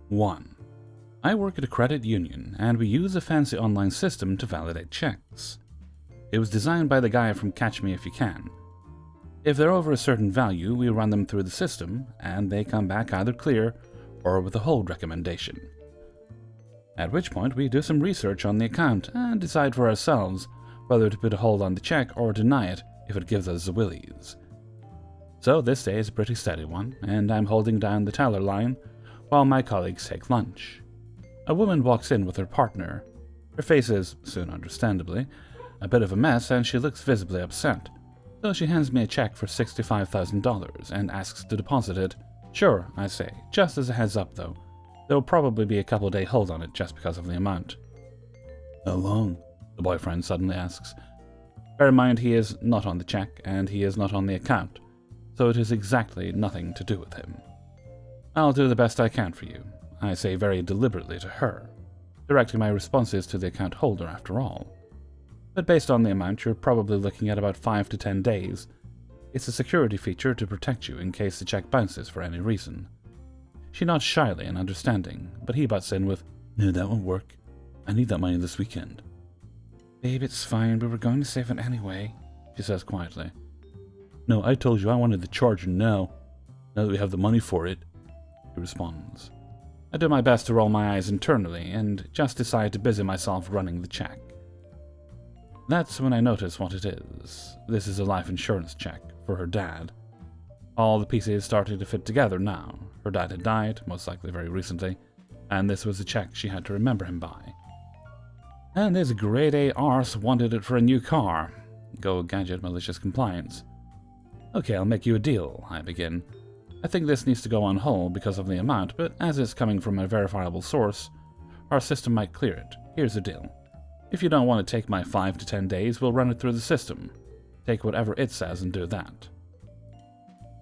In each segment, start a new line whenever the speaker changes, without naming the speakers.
1. I work at a credit union, and we use a fancy online system to validate checks. It was designed by the guy from Catch Me If You Can. If they're over a certain value, we run them through the system, and they come back either clear or with a hold recommendation. At which point we do some research on the account and decide for ourselves whether to put a hold on the check or deny it if it gives us the willies. So this day is a pretty steady one, and I'm holding down the teller line while my colleagues take lunch. A woman walks in with her partner. Her face is, soon understandably, a bit of a mess, and she looks visibly upset. So she hands me a check for $65,000 and asks to deposit it. Sure, I say, just as a heads up though. There'll probably be a couple-day hold on it just because of the amount. How long? The boyfriend suddenly asks. Bear in mind he is not on the check, and he is not on the account, so it is exactly nothing to do with him. I'll do the best I can for you, I say very deliberately to her, directing my responses to the account holder after all. But based on the amount, you're probably looking at about 5 to 10 days. It's a security feature to protect you in case the check bounces for any reason. She nods shyly and understanding, but he butts in with, No, that won't work. I need that money this weekend. Babe, it's fine, but we're going to save it anyway, she says quietly. No, I told you I wanted the charger now that we have the money for it, he responds. I do my best to roll my eyes internally and just decide to busy myself running the check. That's when I notice what it is. This is a life insurance check for her dad. All the pieces started to fit together now. Her dad had died, most likely very recently, and this was a check she had to remember him by. And this grade A arse wanted it for a new car. Go gadget malicious compliance. Okay, I'll make you a deal, I begin. I think this needs to go on hold because of the amount, but as it's coming from a verifiable source, our system might clear it. Here's the deal. If you don't want to take my 5 to 10 days, we'll run it through the system. Take whatever it says and do that.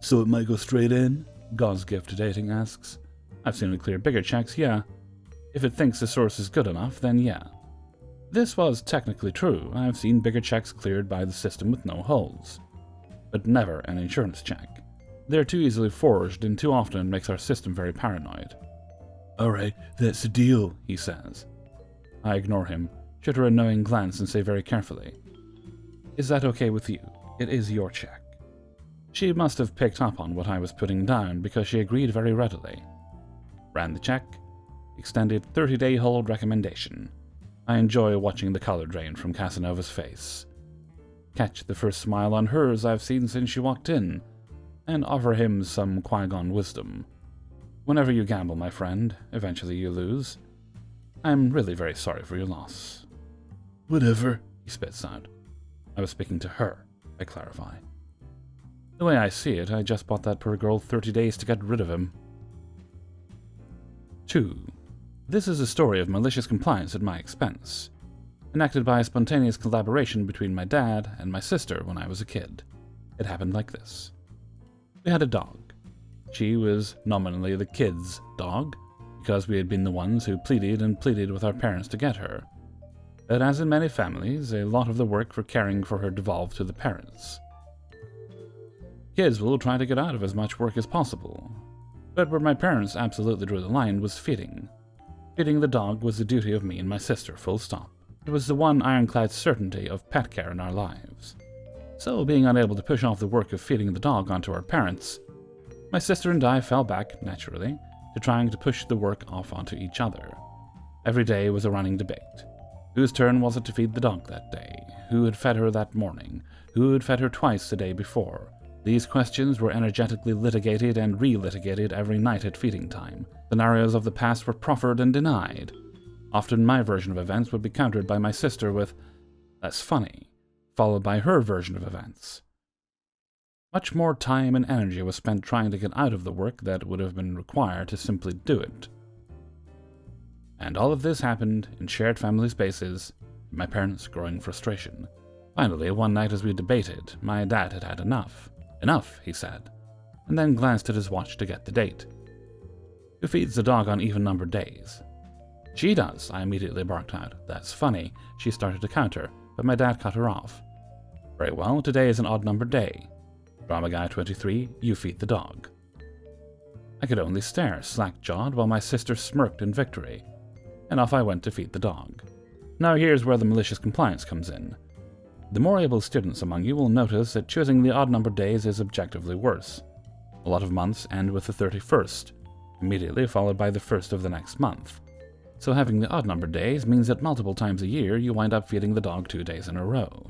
So it might go straight in? God's gift to dating asks. I've seen it clear bigger checks, yeah. If it thinks the source is good enough, then yeah. This was technically true. I've seen bigger checks cleared by the system with no holds. But never an insurance check. They're too easily forged, and too often makes our system very paranoid. Alright, that's the deal, he says. I ignore him, shoot her a knowing glance and say very carefully, Is that okay with you? It is your check. She must have picked up on what I was putting down because she agreed very readily. Ran the check, extended 30-day hold recommendation. I enjoy watching the color drain from Casanova's face. Catch the first smile on hers I've seen since she walked in, and offer him some Qui-Gon wisdom. Whenever you gamble, my friend, eventually you lose. I'm really very sorry for your loss. Whatever, he spits out. I was speaking to her, I clarify. The way I see it, I just bought that poor girl 30 days to get rid of him. 2. This is a story of malicious compliance at my expense, enacted by a spontaneous collaboration between my dad and my sister when I was a kid. It happened like this. We had a dog. She was nominally the kid's dog, because we had been the ones who pleaded and pleaded with our parents to get her. But as in many families, a lot of the work for caring for her devolved to the parents. Kids will try to get out of as much work as possible, but where my parents absolutely drew the line was feeding. Feeding the dog was the duty of me and my sister, full stop. It was the one ironclad certainty of pet care in our lives. So, being unable to push off the work of feeding the dog onto our parents, my sister and I fell back, naturally, to trying to push the work off onto each other. Every day was a running debate. Whose turn was it to feed the dog that day? Who had fed her that morning? Who had fed her twice the day before? These questions were energetically litigated and re-litigated every night at feeding time. Scenarios of the past were proffered and denied. Often my version of events would be countered by my sister with, "That's funny," followed by her version of events. Much more time and energy was spent trying to get out of the work that would have been required to simply do it. And all of this happened in shared family spaces, my parents' growing frustration. Finally, one night as we debated, my dad had had enough. Enough, he said, and then glanced at his watch to get the date. Who feeds the dog on even-numbered days? She does, I immediately barked out. That's funny. She started to counter, but my dad cut her off. Very well, today is an odd-numbered day. Drama Guy 23, you feed the dog. I could only stare, slack-jawed, while my sister smirked in victory, and off I went to feed the dog. Now here's where the malicious compliance comes in. The more able students among you will notice that choosing the odd-numbered days is objectively worse. A lot of months end with the 31st, immediately followed by the 1st of the next month. So having the odd-numbered days means that multiple times a year you wind up feeding the dog 2 days in a row.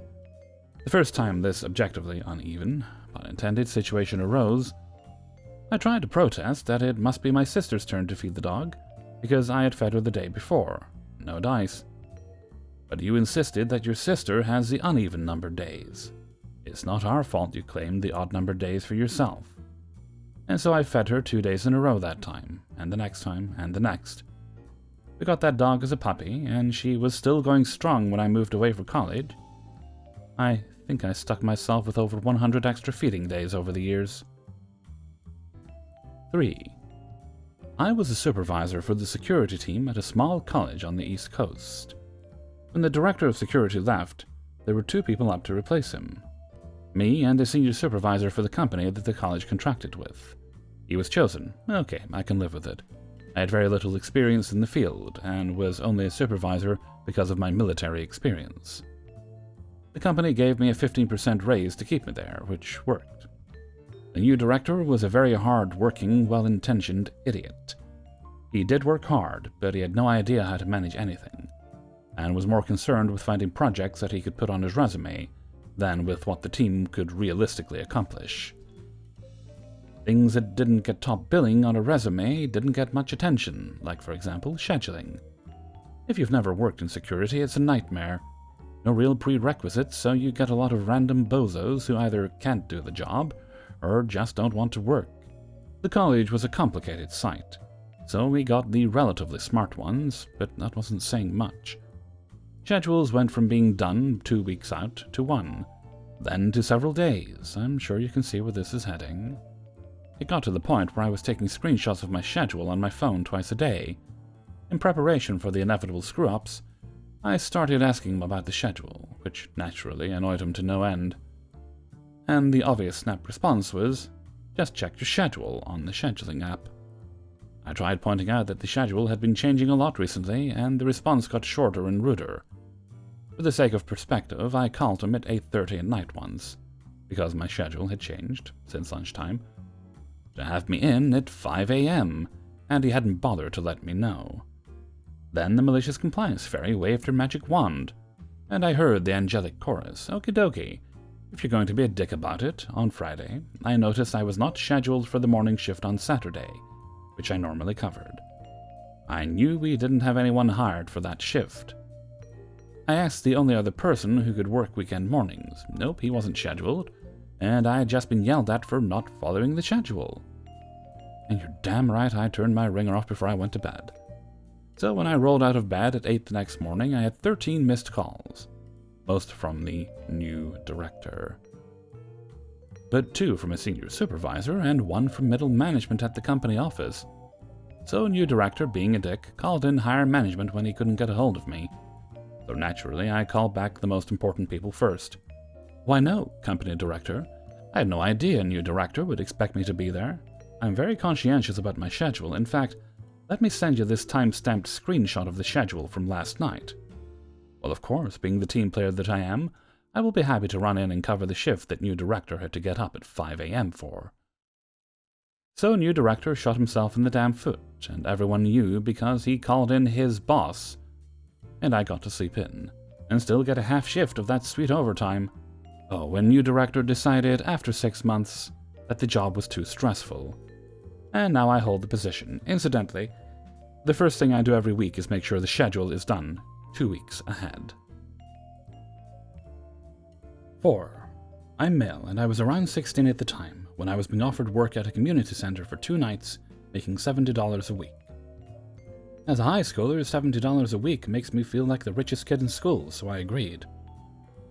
The first time this objectively uneven, pun intended, situation arose, I tried to protest that it must be my sister's turn to feed the dog, because I had fed her the day before. No dice. But you insisted that your sister has the uneven-numbered days. It's not our fault you claimed the odd-numbered days for yourself. And so I fed her 2 days in a row that time, and the next time, and the next. We got that dog as a puppy, and she was still going strong when I moved away for college. I think I stuck myself with over 100 extra feeding days over the years. 3. I was a supervisor for the security team at a small college on the East Coast. When the director of security left, there were 2 people up to replace him. Me and a senior supervisor for the company that the college contracted with. He was chosen. Okay, I can live with it. I had very little experience in the field, and was only a supervisor because of my military experience. The company gave me a 15% raise to keep me there, which worked. The new director was a very hard-working, well-intentioned idiot. He did work hard, but he had no idea how to manage anything, and was more concerned with finding projects that he could put on his resume than with what the team could realistically accomplish. Things that didn't get top billing on a resume didn't get much attention, like, for example, scheduling. If you've never worked in security, it's a nightmare. No real prerequisites, so you get a lot of random bozos who either can't do the job or just don't want to work. The college was a complicated site, so we got the relatively smart ones, but that wasn't saying much. Schedules went from being done 2 weeks out to 1, then to several days. I'm sure you can see where this is heading. It got to the point where I was taking screenshots of my schedule on my phone twice a day. In preparation for the inevitable screw-ups, I started asking him about the schedule, which naturally annoyed him to no end. And the obvious snap response was, just check your schedule on the scheduling app. I tried pointing out that the schedule had been changing a lot recently, and the response got shorter and ruder. For the sake of perspective, I called him at 8:30 at night once, because my schedule had changed since lunchtime, to have me in at 5 a.m., and he hadn't bothered to let me know. Then the malicious compliance fairy waved her magic wand, and I heard the angelic chorus, "Okie dokie. If you're going to be a dick about it," on Friday, I noticed I was not scheduled for the morning shift on Saturday, which I normally covered. I knew we didn't have anyone hired for that shift. I asked the only other person who could work weekend mornings. Nope, he wasn't scheduled, and I had just been yelled at for not following the schedule. And you're damn right I turned my ringer off before I went to bed. So when I rolled out of bed at 8 the next morning, I had 13 missed calls, most from the new director. But 2 from a senior supervisor and 1 from middle management at the company office. So new director, being a dick, called in higher management when he couldn't get a hold of me. So naturally, I called back the most important people first. "Why no, company director. I had no idea a new director would expect me to be there. I'm very conscientious about my schedule. In fact, let me send you this time-stamped screenshot of the schedule from last night." Well, of course, being the team player that I am, I will be happy to run in and cover the shift that new director had to get up at 5 a.m. for. So new director shot himself in the damn foot, and everyone knew because he called in his boss, and I got to sleep in, and still get a half shift of that sweet overtime. Oh, when new director decided, after 6 months, that the job was too stressful. And now I hold the position. Incidentally, the first thing I do every week is make sure the schedule is done 2 weeks ahead. 4. I'm male, and I was around 16 at the time, when I was being offered work at a community center for 2 nights, making $70 a week. As a high schooler, $70 a week makes me feel like the richest kid in school, so I agreed.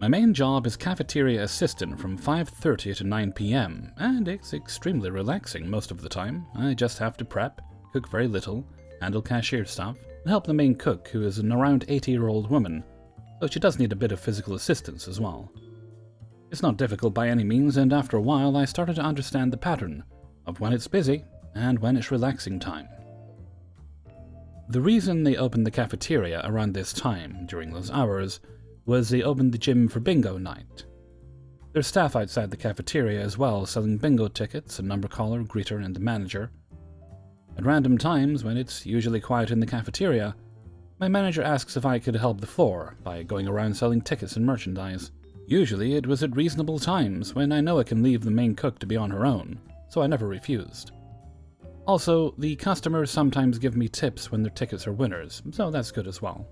My main job is cafeteria assistant from 5:30 to 9 p.m., and it's extremely relaxing most of the time. I just have to prep, cook very little, handle cashier stuff, and help the main cook, who is an around 80-year-old woman, so she does need a bit of physical assistance as well. It's not difficult by any means, and after a while I started to understand the pattern of when it's busy, and when it's relaxing time. The reason they opened the cafeteria around this time, during those hours, was they opened the gym for bingo night. There's staff outside the cafeteria as well, selling bingo tickets, a number caller, greeter, and the manager. At random times, when it's usually quiet in the cafeteria, my manager asks if I could help the floor by going around selling tickets and merchandise. Usually it was at reasonable times, when I know I can leave the main cook to be on her own, so I never refused. Also, the customers sometimes give me tips when their tickets are winners, so that's good as well.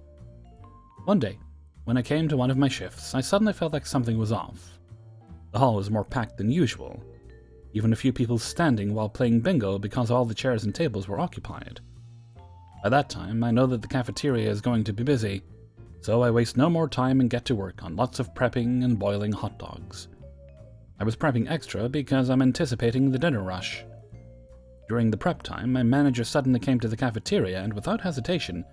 One day, when I came to one of my shifts, I suddenly felt like something was off. The hall was more packed than usual, even a few people standing while playing bingo because all the chairs and tables were occupied. By that time, I know that the cafeteria is going to be busy, so I waste no more time and get to work on lots of prepping and boiling hot dogs. I was prepping extra because I'm anticipating the dinner rush. During the prep time, my manager suddenly came to the cafeteria and without hesitation,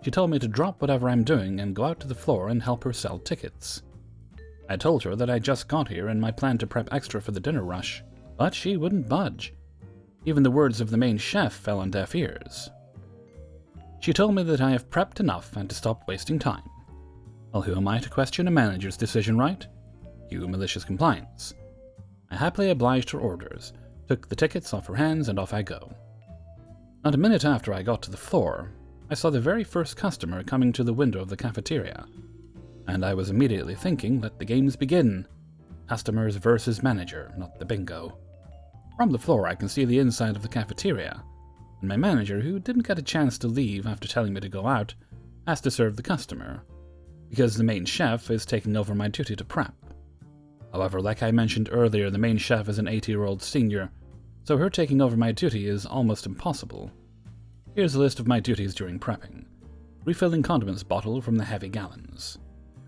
she told me to drop whatever I'm doing and go out to the floor and help her sell tickets. I told her that I just got here and my plan to prep extra for the dinner rush, but she wouldn't budge. Even the words of the main chef fell on deaf ears. She told me that I have prepped enough and to stop wasting time. Well, who am I to question a manager's decision, right? You malicious compliance. I happily obliged her orders, took the tickets off her hands, and off I go. Not a minute after I got to the floor, I saw the very first customer coming to the window of the cafeteria, and I was immediately thinking, let the games begin. Customers versus manager, not the bingo. From the floor I can see the inside of the cafeteria, and my manager, who didn't get a chance to leave after telling me to go out, has to serve the customer, because the main chef is taking over my duty to prep. However, like I mentioned earlier, the main chef is an 80-year-old senior, so her taking over my duty is almost impossible. Here's a list of my duties during prepping. Refilling condiments bottle from the heavy gallons.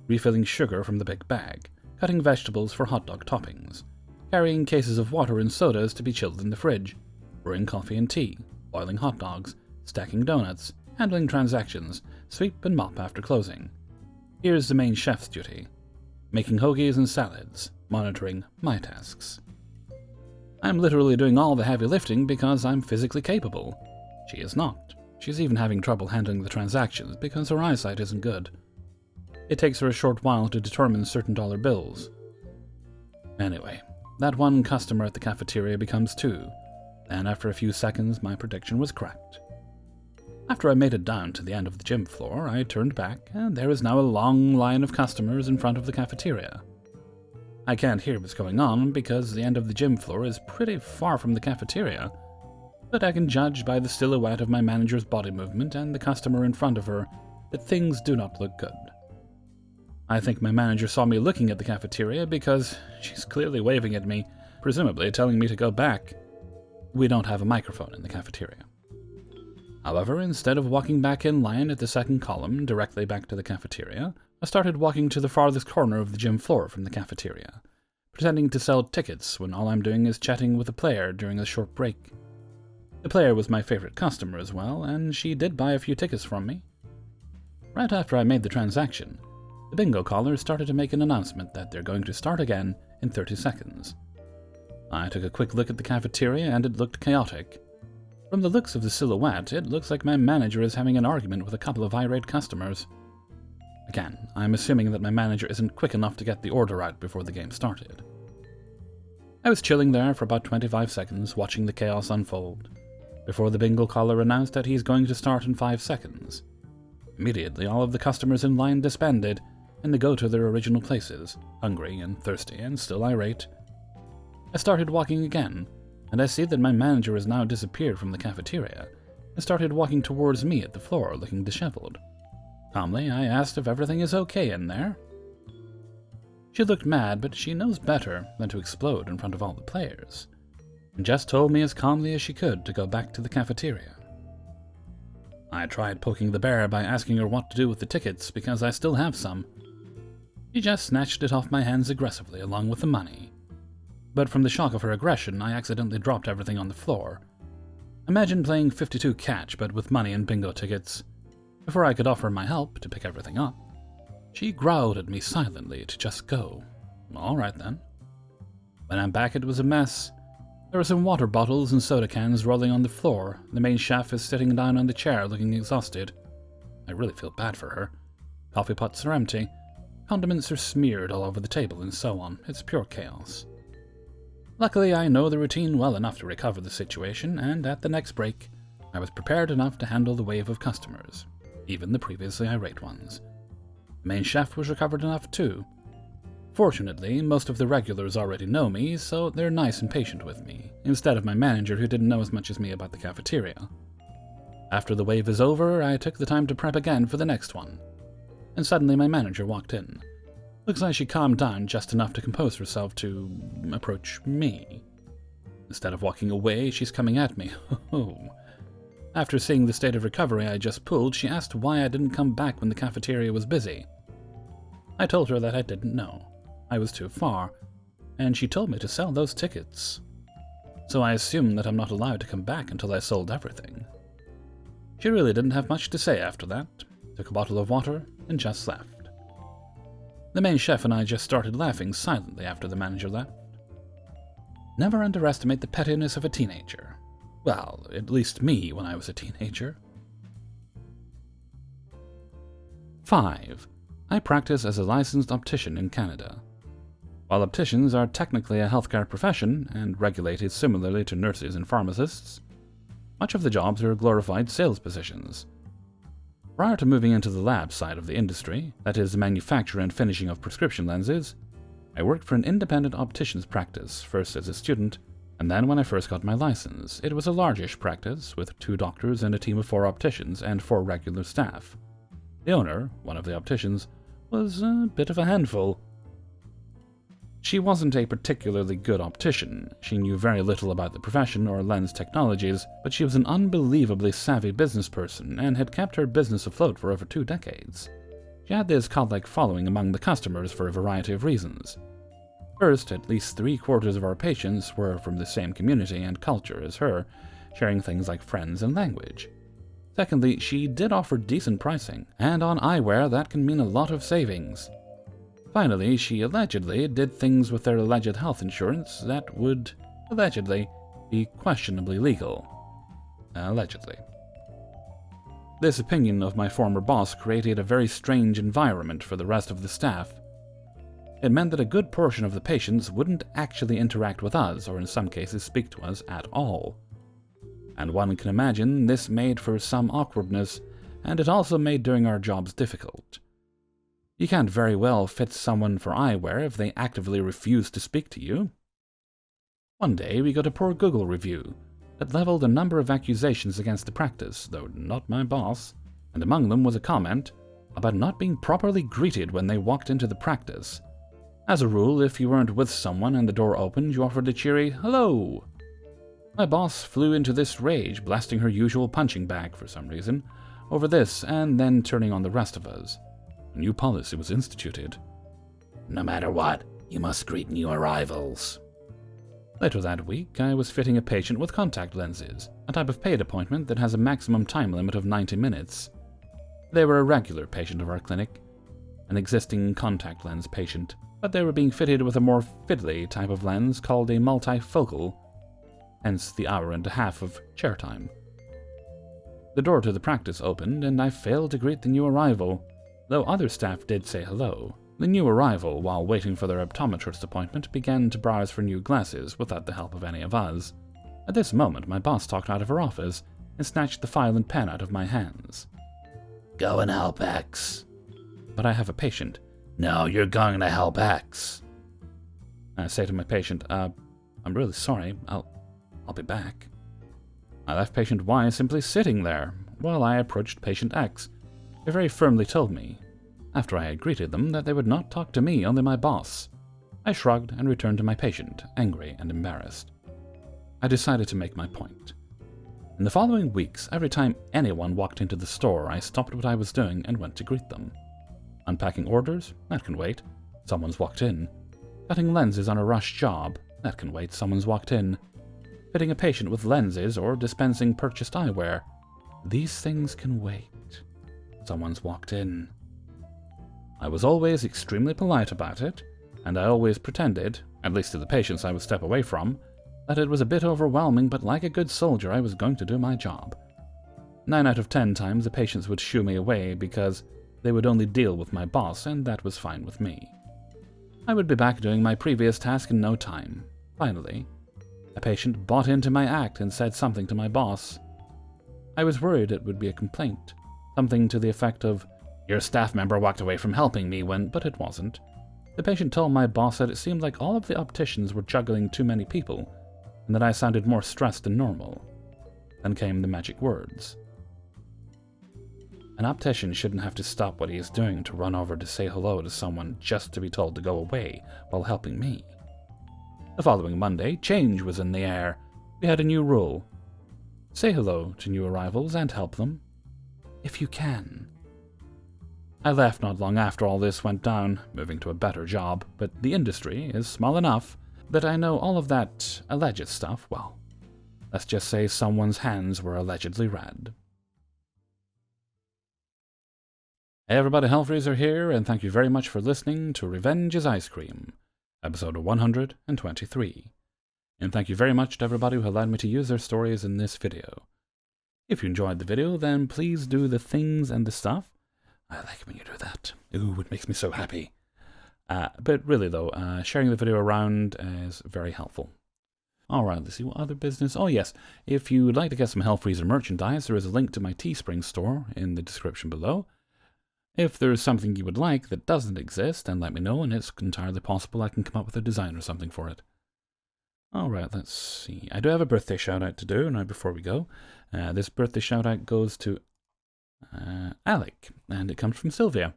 Refilling sugar from the big bag. Cutting vegetables for hot dog toppings. Carrying cases of water and sodas to be chilled in the fridge. Brewing coffee and tea. Boiling hot dogs. Stacking donuts. Handling transactions. Sweep and mop after closing. Here's the main chef's duty. Making hoagies and salads. Monitoring my tasks. I'm literally doing all the heavy lifting because I'm physically capable. She is not. She's even having trouble handling the transactions because her eyesight isn't good. It takes her a short while to determine certain dollar bills. Anyway, that one customer at the cafeteria becomes two, and after a few seconds my prediction was correct. After I made it down to the end of the gym floor, I turned back, and there is now a long line of customers in front of the cafeteria. I can't hear what's going on because the end of the gym floor is pretty far from the cafeteria, but I can judge by the silhouette of my manager's body movement and the customer in front of her that things do not look good. I think my manager saw me looking at the cafeteria because she's clearly waving at me, presumably telling me to go back. We don't have a microphone in the cafeteria. However, instead of walking back in line at the second column directly back to the cafeteria, I started walking to the farthest corner of the gym floor from the cafeteria, pretending to sell tickets when all I'm doing is chatting with a player during a short break. The player was my favorite customer as well, and she did buy a few tickets from me. Right after I made the transaction, the bingo caller started to make an announcement that they're going to start again in 30 seconds. I took a quick look at the cafeteria and it looked chaotic. From the looks of the silhouette, it looks like my manager is having an argument with a couple of irate customers. Again, I'm assuming that my manager isn't quick enough to get the order out before the game started. I was chilling there for about 25 seconds, watching the chaos unfold, before the bingo caller announced that he's going to start in 5 seconds. Immediately, all of the customers in line disbanded, and they go to their original places, hungry and thirsty and still irate. I started walking again, and I see that my manager has now disappeared from the cafeteria and started walking towards me at the floor, looking disheveled. Calmly, I asked if everything is okay in there. She looked mad, but she knows better than to explode in front of all the players, and just told me as calmly as she could to go back to the cafeteria. I tried poking the bear by asking her what to do with the tickets because I still have some. She just snatched it off my hands aggressively along with the money. But from the shock of her aggression, I accidentally dropped everything on the floor. Imagine playing 52 catch but with money and bingo tickets. Before I could offer my help to pick everything up, she growled at me silently to just go. All right then. When I'm back, it was a mess, There are some water bottles and soda cans rolling on the floor. The main chef is sitting down on the chair looking exhausted. I really feel bad for her. Coffee pots are empty. Condiments are smeared all over the table and so on. It's pure chaos. Luckily, I know the routine well enough to recover the situation, and at the next break, I was prepared enough to handle the wave of customers, even the previously irate ones. The main chef was recovered enough too. Fortunately, most of the regulars already know me, so they're nice and patient with me, instead of my manager who didn't know as much as me about the cafeteria. After the wave is over, I took the time to prep again for the next one. And suddenly my manager walked in. Looks like she calmed down just enough to compose herself to approach me. Instead of walking away, she's coming at me. After seeing the state of recovery I just pulled, she asked why I didn't come back when the cafeteria was busy. I told her that I didn't know. I was too far, and she told me to sell those tickets. So I assumed that I'm not allowed to come back until I sold everything. She really didn't have much to say after that, took a bottle of water, and just left. The main chef and I just started laughing silently after the manager left. Never underestimate the pettiness of a teenager. Well, at least me when I was a teenager. 5. I practice as a licensed optician in Canada. While opticians are technically a healthcare profession and regulated similarly to nurses and pharmacists, much of the jobs are glorified sales positions. Prior to moving into the lab side of the industry, that is the manufacture and finishing of prescription lenses, I worked for an independent optician's practice, first as a student, and then when I first got my license. It was a largish practice, with 2 doctors and a team of 4 opticians and 4 regular staff. The owner, one of the opticians, was a bit of a handful. She wasn't a particularly good optician. She knew very little about the profession or lens technologies, but she was an unbelievably savvy business person and had kept her business afloat for over 2 decades. She had this cult-like following among the customers for a variety of reasons. First, at least 3/4 of our patients were from the same community and culture as her, sharing things like friends and language. Secondly, she did offer decent pricing, and on eyewear that can mean a lot of savings. Finally, she allegedly did things with their alleged health insurance that would, allegedly, be questionably legal. Allegedly. This opinion of my former boss created a very strange environment for the rest of the staff. It meant that a good portion of the patients wouldn't actually interact with us, or in some cases speak to us at all. And one can imagine this made for some awkwardness, and it also made doing our jobs difficult. You can't very well fit someone for eyewear if they actively refuse to speak to you. One day we got a poor Google review that leveled a number of accusations against the practice, though not my boss, and among them was a comment about not being properly greeted when they walked into the practice. As a rule, if you weren't with someone and the door opened, you offered a cheery "hello." My boss flew into this rage, blasting her usual punching bag for some reason over this and then turning on the rest of us. A new policy was instituted. No matter what, you must greet new arrivals. Later that week, I was fitting a patient with contact lenses, a type of paid appointment that has a maximum time limit of 90 minutes. They were a regular patient of our clinic, an existing contact lens patient, but they were being fitted with a more fiddly type of lens called a multifocal, hence the hour and a half of chair time. The door to the practice opened, and I failed to greet the new arrival. Though other staff did say hello, the new arrival, while waiting for their optometrist appointment, began to browse for new glasses without the help of any of us. At this moment, my boss talked out of her office and snatched the file and pen out of my hands. Go and help X. But I have a patient. No, you're going to help X. I say to my patient, I'm really sorry, I'll be back. I left patient Y simply sitting there, while I approached patient X. They very firmly told me, after I had greeted them, that they would not talk to me, only my boss. I shrugged and returned to my patient, angry and embarrassed. I decided to make my point. In the following weeks, every time anyone walked into the store, I stopped what I was doing and went to greet them. Unpacking orders? That can wait. Someone's walked in. Cutting lenses on a rush job? That can wait. Someone's walked in. Fitting a patient with lenses or dispensing purchased eyewear? These things can wait. Someone's walked in. I was always extremely polite about it, and I always pretended, at least to the patients I would step away from, that it was a bit overwhelming, but like a good soldier, I was going to do my job. 9 out of 10 times the patients would shoo me away because they would only deal with my boss, and that was fine with me. I would be back doing my previous task in no time. Finally, a patient bought into my act and said something to my boss. I was worried it would be a complaint, something to the effect of, "Your staff member walked away from helping me when," but it wasn't. The patient told my boss that it seemed like all of the opticians were juggling too many people, and that I sounded more stressed than normal. Then came the magic words. An optician shouldn't have to stop what he is doing to run over to say hello to someone just to be told to go away while helping me. The following Monday, change was in the air. We had a new rule. Say hello to new arrivals and help them, if you can. I left not long after all this went down, moving to a better job, but the industry is small enough that I know all of that alleged stuff, well, let's just say someone's hands were allegedly red. Hey everybody, Hellfreezer here, and thank you very much for listening to Revenge is Ice Cream, episode 123. And thank you very much to everybody who allowed me to use their stories in this video. If you enjoyed the video, then please do the things and the stuff. I like it when you do that. Ooh, it makes me so happy. But really though, sharing the video around is very helpful. Alright, let's see what other business. Oh yes, if you would like to get some Hellfreezer merchandise, there is a link to my Teespring store in the description below. If there's something you would like that doesn't exist, then let me know, and it's entirely possible I can come up with a design or something for it. Alright, let's see. I do have a birthday shout-out to do right before we go. This birthday shout-out goes to Alec, and it comes from Sylvia.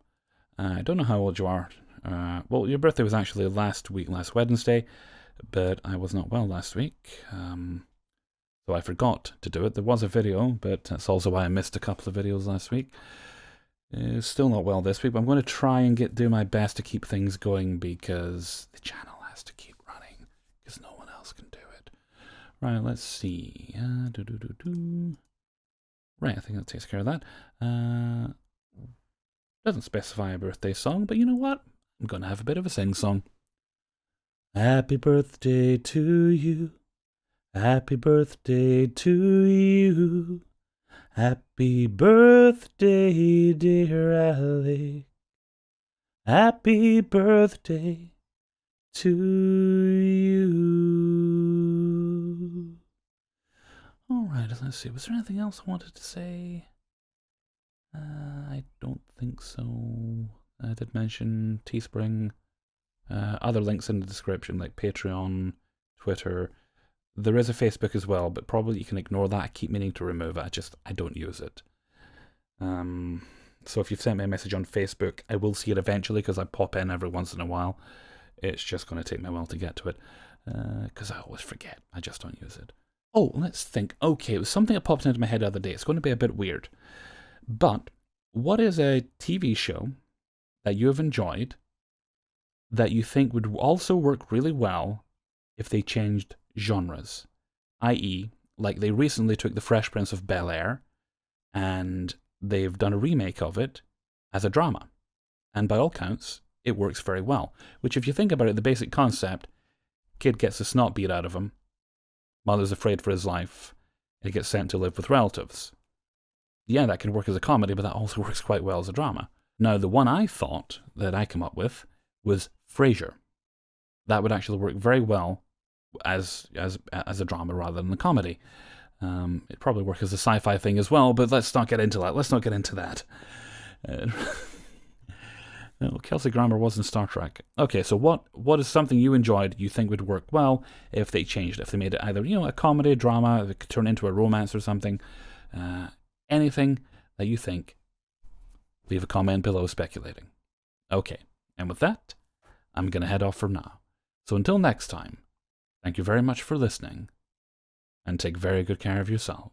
I don't know how old you are. Well, your birthday was actually last Wednesday, but I was not well last week, so I forgot to do it. There was a video, but that's also why I missed a couple of videos last week. Still not well this week, but I'm going to try and do my best to keep things going because the channel has to keep running because no one else can do it. Right, let's see. Right, I think that takes care of that. Doesn't specify a birthday song, but you know what? I'm going to have a bit of a sing-song. Happy birthday to you. Happy birthday to you. Happy birthday, dear Alec. Happy birthday to you. Alright, let's see. Was there anything else I wanted to say? I don't think so. I did mention Teespring. Other links in the description, like Patreon, Twitter. There is a Facebook as well, but probably you can ignore that. I keep meaning to remove it. I don't use it. So if you've sent me a message on Facebook, I will see it eventually because I pop in every once in a while. It's just going to take me a while to get to it because I always forget. I just don't use it. Oh, let's think. Okay, it was something that popped into my head the other day. It's going to be a bit weird. But what is a TV show that you have enjoyed that you think would also work really well if they changed genres? I.e., like they recently took The Fresh Prince of Bel-Air and they've done a remake of it as a drama. And by all counts, it works very well. Which, if you think about it, the basic concept, kid gets the snot beat out of him, mother's afraid for his life, and he gets sent to live with relatives. Yeah, that can work as a comedy, but that also works quite well as a drama. Now, the one I thought that I came up with was Frasier. That would actually work very well as a drama rather than a comedy. It'd probably work as a sci-fi thing as well, but let's not get into that. No, Kelsey Grammer was in Star Trek. Okay, so what is something you enjoyed you think would work well if they changed it? If they made it either, a comedy, drama, it could turn into a romance or something. Anything that you think, leave a comment below speculating. Okay, and with that, I'm going to head off for now. So until next time, thank you very much for listening, and take very good care of yourselves.